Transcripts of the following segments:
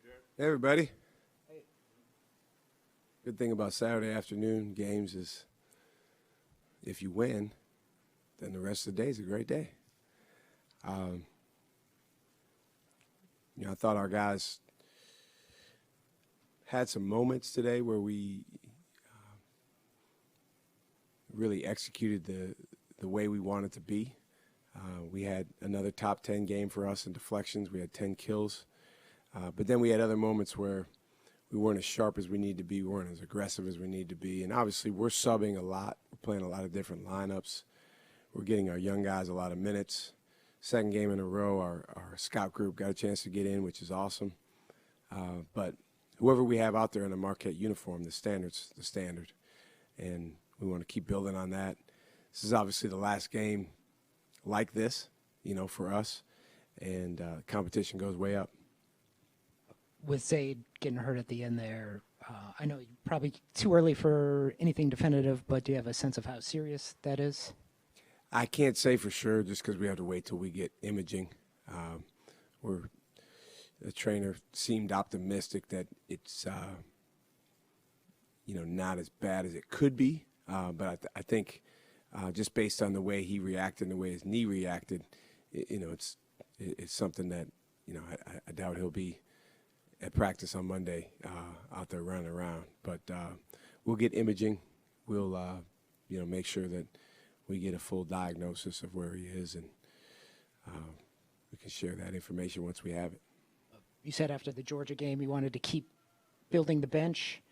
Hey, everybody. Good thing about Saturday afternoon games is if you win, then the rest of the day is a great day. I thought our guys had some moments today where we really executed the way we wanted to be. We had another top 10 game for us in deflections. We had 10 kills. But then we had other moments where we weren't as sharp as we need to be. We weren't as aggressive as we need to be. And obviously we're subbing a lot. We're playing a lot of different lineups. We're getting our young guys a lot of minutes. Second game in a row, our scout group got a chance to get in, which is awesome. But whoever we have out there in a Marquette uniform, the standard's the standard. And we want to keep building on that. This is obviously the last game like this, for us. And competition goes way up. With Zaid getting hurt at the end there, I know probably too early for anything definitive, but do you have a sense of how serious that is? I can't say for sure just because we have to wait till we get imaging. The trainer seemed optimistic that it's, not as bad as it could be. But I think just based on the way he reacted and the way his knee reacted, it's something that, I doubt he'll be at practice on Monday out there running around. But we'll get imaging. We'll, make sure that we get a full diagnosis of where he is, and we can share that information once we have it. You said after the Georgia game you wanted to keep building the bench.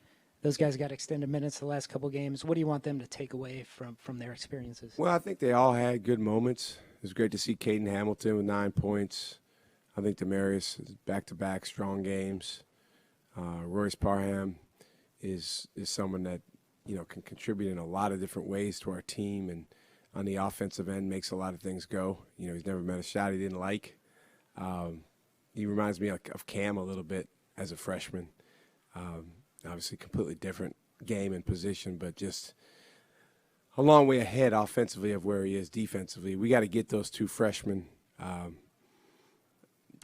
Those guys got extended minutes the last couple games. What do you want them to take away from their experiences? Well, I think they all had good moments. It was great to see Caden Hamilton with 9 points. I think Demarius is back-to-back strong games. Royce Parham is someone that, can contribute in a lot of different ways to our team, and on the offensive end makes a lot of things go. He's never met a shot he didn't like. He reminds me of Cam a little bit as a freshman. Obviously completely different game and position, but just a long way ahead offensively of where he is defensively. We got to get those two freshmen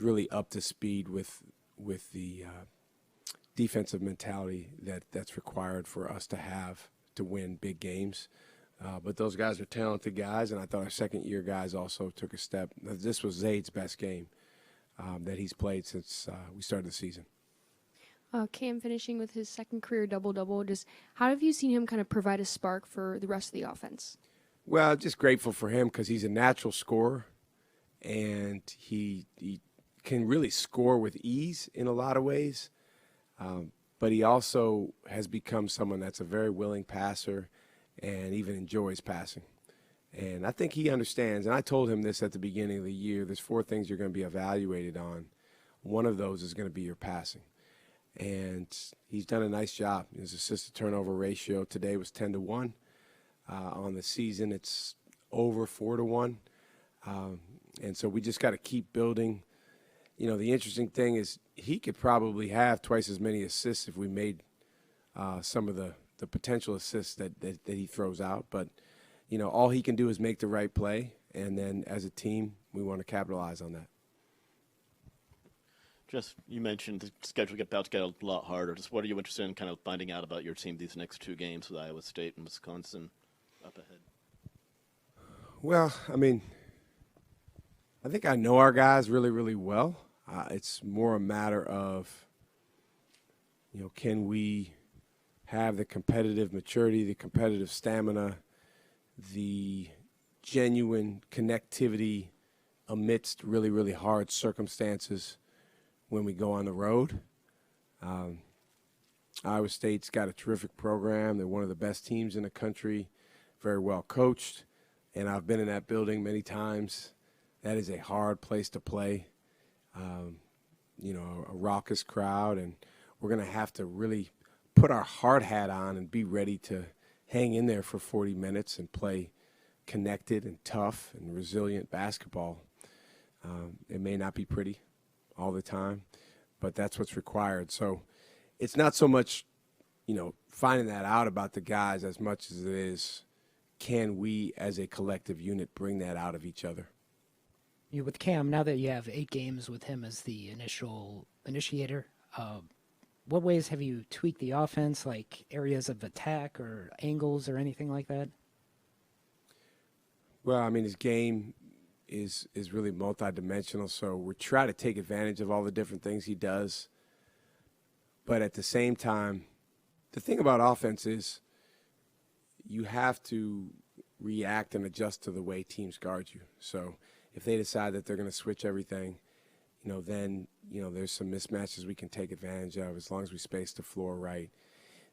really up to speed with the defensive mentality that's required for us to have to win big games. But those guys are talented guys, and I thought our second-year guys also took a step. This was Zaid's best game that he's played since we started the season. Cam finishing with his second career double-double. Just how have you seen him kind of provide a spark for the rest of the offense? Well, just grateful for him because he's a natural scorer, and he can really score with ease in a lot of ways. But he also has become someone that's a very willing passer and even enjoys passing. And I think he understands, and I told him this at the beginning of the year, there's 4 things you're going to be evaluated on. One of those is going to be your passing. And he's done a nice job. His assist-to-turnover ratio today was 10-1. On the season, it's over 4-1. And so we just got to keep building. The interesting thing is he could probably have twice as many assists if we made some of the potential assists that he throws out. But, all he can do is make the right play, and then as a team, we want to capitalize on that. Just, you mentioned the schedule about to get a lot harder. Just what are you interested in kind of finding out about your team these next 2 games with Iowa State and Wisconsin up ahead? Well, I think I know our guys really, really well. It's more a matter of, can we have the competitive maturity, the competitive stamina, the genuine connectivity amidst really, really hard circumstances when we go on the road. Iowa State's got a terrific program. They're one of the best teams in the country, very well coached, and I've been in that building many times. That is a hard place to play. A raucous crowd, and we're going to have to really put our hard hat on and be ready to hang in there for 40 minutes and play connected and tough and resilient basketball. It may not be pretty all the time, but that's what's required. So it's not so much, finding that out about the guys as much as it is, can we as a collective unit bring that out of each other? With Cam, now that you have 8 games with him as the initial initiator, What ways have you tweaked the offense, like areas of attack or angles or anything like that? Well, I mean, his game is really multidimensional, so we're trying to take advantage of all the different things he does. But at the same time, the thing about offense is you have to react and adjust to the way teams guard you. So if they decide that they're going to switch everything, then, there's some mismatches we can take advantage of as long as we space the floor right.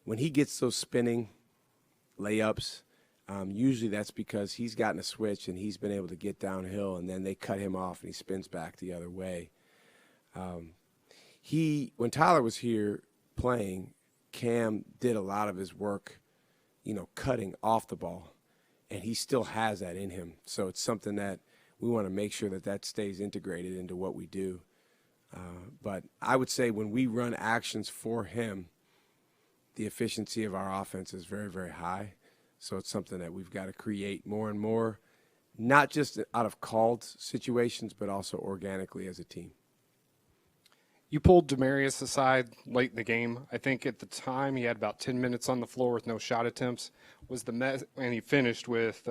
When he gets those spinning layups, usually that's because he's gotten a switch and he's been able to get downhill, and then they cut him off and he spins back the other way. When Tyler was here playing, Cam did a lot of his work, cutting off the ball, and he still has that in him. So it's something that we want to make sure that stays integrated into what we do. But I would say when we run actions for him, the efficiency of our offense is very, very high. So it's something that we've got to create more and more, not just out of called situations, but also organically as a team. You pulled Demarius aside late in the game. I think at the time he had about 10 minutes on the floor with no shot attempts. And he finished with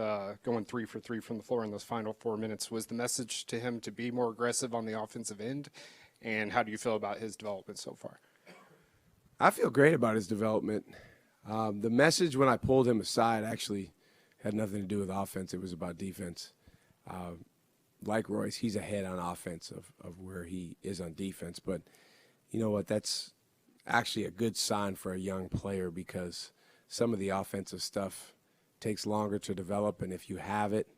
going 3 for 3 from the floor in those final 4 minutes. Was the message to him to be more aggressive on the offensive end? And how do you feel about his development so far? I feel great about his development. The message when I pulled him aside actually had nothing to do with offense. It was about defense. Like Royce, he's ahead on offense of where he is on defense. But you know what? That's actually a good sign for a young player because some of the offensive stuff takes longer to develop. And if you have it,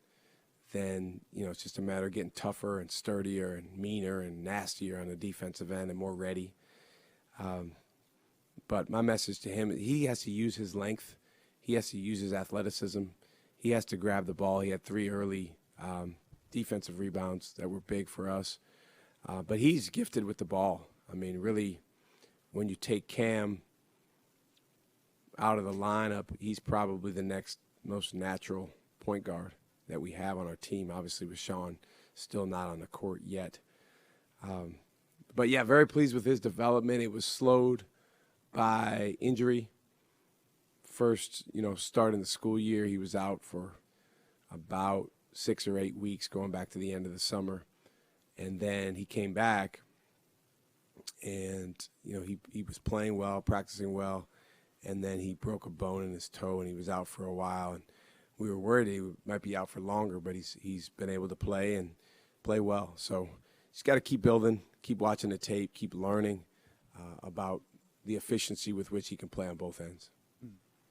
then, it's just a matter of getting tougher and sturdier and meaner and nastier on the defensive end and more ready. But my message to him, he has to use his length. He has to use his athleticism. He has to grab the ball. He had 3 early defensive rebounds that were big for us. But he's gifted with the ball. I mean, really, when you take Cam out of the lineup, he's probably the next most natural point guard that we have on our team, obviously with Shawn still not on the court yet. But, yeah, very pleased with his development. It was slowed by injury. First, starting the school year, he was out for about 6 or 8 weeks going back to the end of the summer. And then he came back and, he was playing well, practicing well, and then he broke a bone in his toe and he was out for a while. And we were worried he might be out for longer, but he's been able to play and play well. So he's got to keep building, keep watching the tape, keep learning about the efficiency with which he can play on both ends.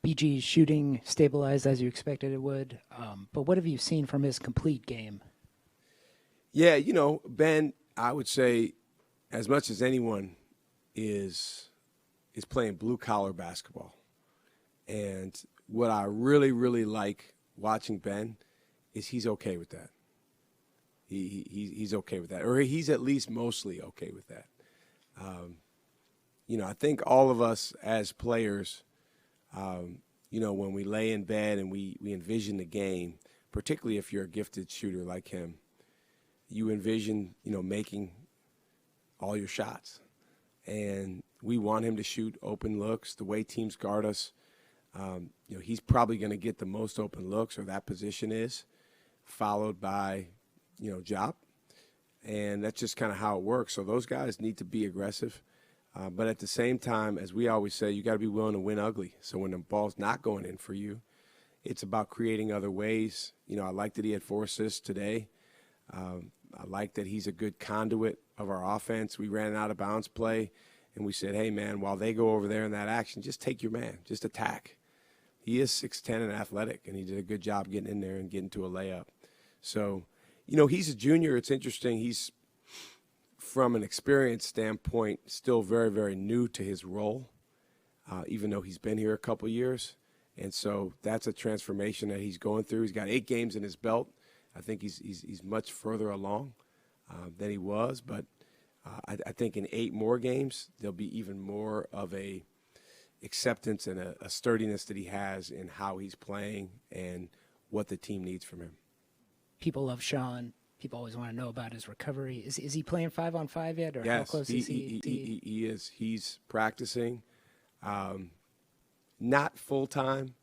BG's shooting stabilized as you expected it would, but what have you seen from his complete game? Yeah, Ben, I would say as much as anyone is playing blue-collar basketball. And what I really, really like watching Ben is he's okay with that. He's okay with that, or he's at least mostly okay with that. I think all of us as players, when we lay in bed and we envision the game, particularly if you're a gifted shooter like him, you envision, making all your shots. And we want him to shoot open looks the way teams guard us. He's probably going to get the most open looks, or that position is, followed by, Job. And that's just kind of how it works. So those guys need to be aggressive. But at the same time, as we always say, you got to be willing to win ugly. So when the ball's not going in for you, it's about creating other ways. I like that he had 4 assists today. I like that he's a good conduit of our offense. We ran an out-of-bounds play, and we said, hey, man, while they go over there in that action, just take your man. Just attack. He is 6'10" and athletic, and he did a good job getting in there and getting to a layup. So, he's a junior. It's interesting. He's, from an experience standpoint, still very, very new to his role, even though he's been here a couple years. And so that's a transformation that he's going through. He's got 8 games in his belt. I think he's much further along than he was. But I think in 8 more games, there'll be even more of a acceptance and a sturdiness that he has in how he's playing and what the team needs from him. People love Shawn. people always want to know about his recovery. Is he playing 5-on-5 yet, or how Yes, close is he? he is. He's practicing, not full time,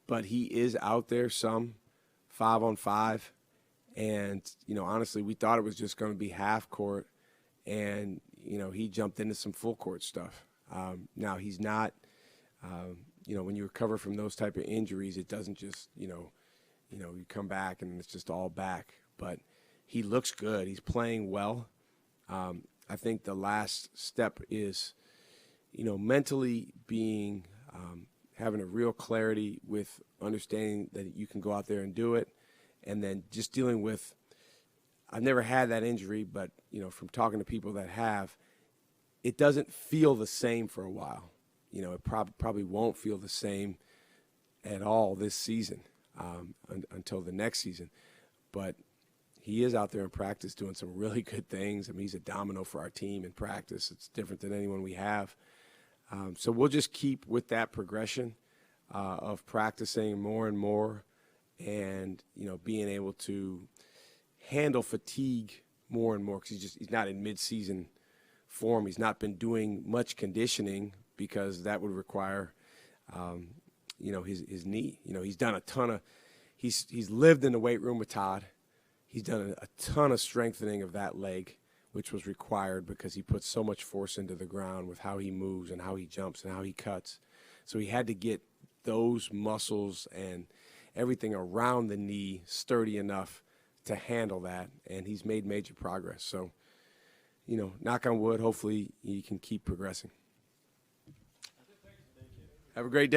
but he is out there some 5-on-5. And honestly, we thought it was just going to be half court, and he jumped into some full court stuff. Now he's not. When you recover from those type of injuries, it doesn't just you come back and it's just all back. But he looks good. He's playing well. I think the last step is, mentally being, having a real clarity with understanding that you can go out there and do it. And then just dealing with, I've never had that injury, but, from talking to people that have, it doesn't feel the same for a while. It probably won't feel the same at all this season until the next season. But he is out there in practice doing some really good things. I mean, he's a domino for our team in practice. It's different than anyone we have. So we'll just keep with that progression of practicing more and more and, being able to handle fatigue more and more because he's not in mid-season form. He's not been doing much conditioning because that would require, his knee. He's done a ton of – he's lived in the weight room with Todd. He's done a ton of strengthening of that leg, which was required because he puts so much force into the ground with how he moves and how he jumps and how he cuts. So he had to get those muscles and everything around the knee sturdy enough to handle that, and he's made major progress. So, knock on wood, hopefully he can keep progressing. Have a great day.